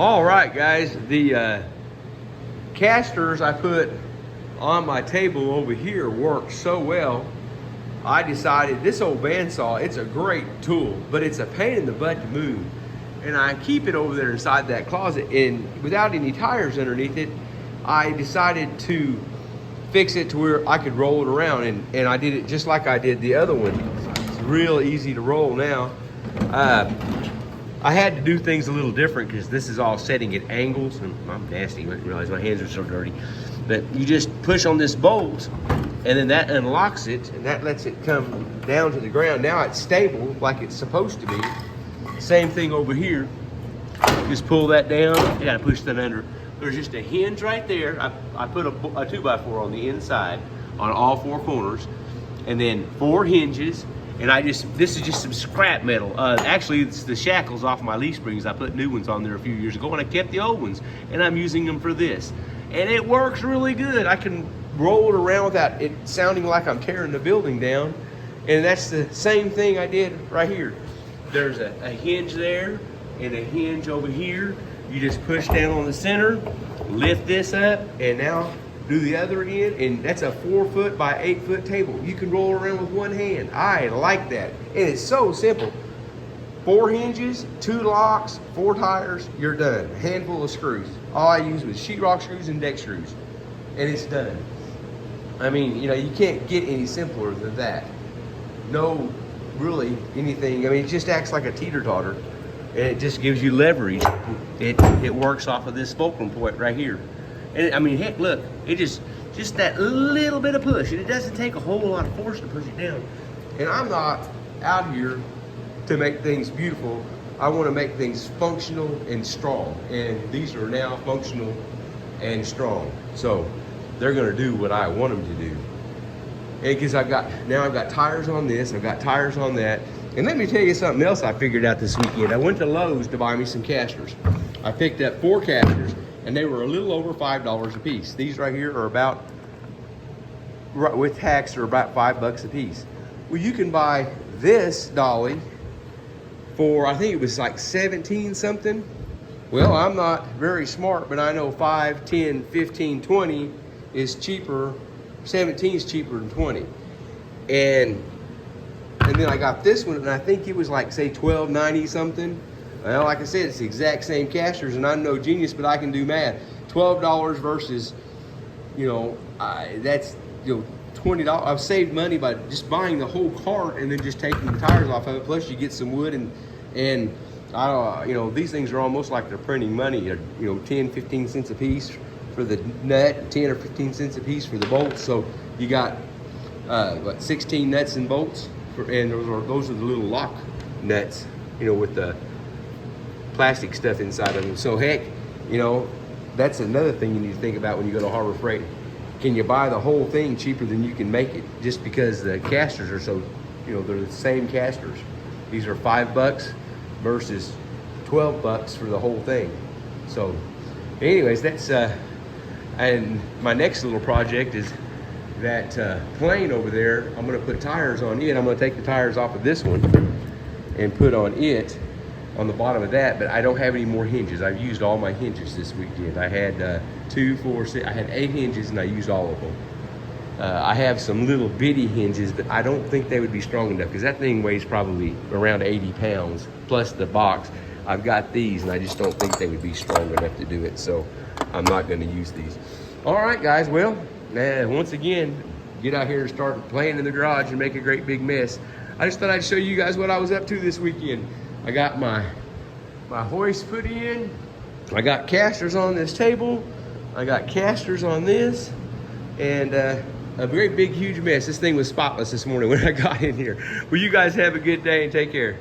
All right, guys, the casters I put on my table over here work so well. I decided this old bandsaw, it's a great tool, but it's a pain in the butt to move. And I keep it over there inside that closet, and without any tires underneath it, I decided to fix it to where I could roll it around, and I did it just like I did the other one. It's real easy to roll now. I had to do things a little different because this is all setting at angles, and I'm nasty, I didn't realize my hands are so dirty. But you just push on this bolt, and then that unlocks it, and that lets it come down to the ground. Now it's stable like it's supposed to be. Same thing over here. Just pull that down, you gotta push that under. There's just a hinge right there. I put a 2x4 on the inside, on all four corners, and then 4 hinges. And this is just some scrap metal. Actually, it's the shackles off my leaf springs. I put new ones on there a few years ago, and I kept the old ones, and I'm using them for this. And it works really good. I can roll it around without it sounding like I'm tearing the building down. And that's the same thing I did right here. There's a hinge there and a hinge over here. You just push down on the center, lift this up, and now do the other end, and that's a 4-foot by 8-foot table. You can roll around with one hand. I like that. And it's so simple. 4 hinges, 2 locks, 4 tires, you're done. A handful of screws. All I use was sheetrock screws and deck screws, and it's done. I mean, you know, you can't get any simpler than that. No, really, anything. I mean, it just acts like a teeter-totter, and it just gives you leverage. It works off of this fulcrum point right here. And I mean, heck, look, it just that little bit of push, and it doesn't take a whole lot of force to push it down. And I'm not out here to make things beautiful. I want to make things functional and strong, and these are now functional and strong. So they're going to do what I want them to do. And because I've got tires on this, I've got tires on that. And let me tell you something else I figured out this weekend. I went to Lowe's to buy me some casters. I picked up 4 casters, and they were a little over $5 a piece. These right here are about, with tax, are about $5 a piece. Well, you can buy this dolly for, I think it was like 17 something. Well, I'm not very smart, but I know 5, 10, 15, 20 is cheaper. 17 is cheaper than 20. And then I got this one, and I think it was like, say, $12.90 something. Well, like I said, it's the exact same casters, and I'm no genius, but I can do math. $12 versus, you know, that's, you know, $20. I've saved money by just buying the whole cart and then just taking the tires off of it. Plus, you get some wood, and you know, these things are almost like they're printing money. You know, 10, 15 cents a piece for the nut, 10 or 15 cents a piece for the bolts. So you got what, 16 nuts and bolts, and those are the little lock nuts, you know, with the plastic stuff inside of them. So heck, you know, that's another thing you need to think about when you go to Harbor Freight. Can you buy the whole thing cheaper than you can make it, just because the casters are so, you know, they're the same casters. These are $5 versus $12 for the whole thing. So anyways, that's and my next little project is that plane over there. I'm going to put tires on it. I'm going to take the tires off of this one and put on it, on the bottom of that, but I don't have any more hinges. I've used all my hinges this weekend. I had 2, 4, 6, I had 8 hinges, and I used all of them. I have some little bitty hinges, but I don't think they would be strong enough, because that thing weighs probably around 80 pounds, plus the box. I've got these, and I just don't think they would be strong enough to do it, so I'm not going to use these. All right, guys, well, once again, get out here and start playing in the garage and make a great big mess. I just thought I'd show you guys what I was up to this weekend. I got my hoist put in. I got casters on this table. I got casters on this, and a great big huge mess. This thing was spotless this morning when I got in here. Well, you guys have a good day and take care.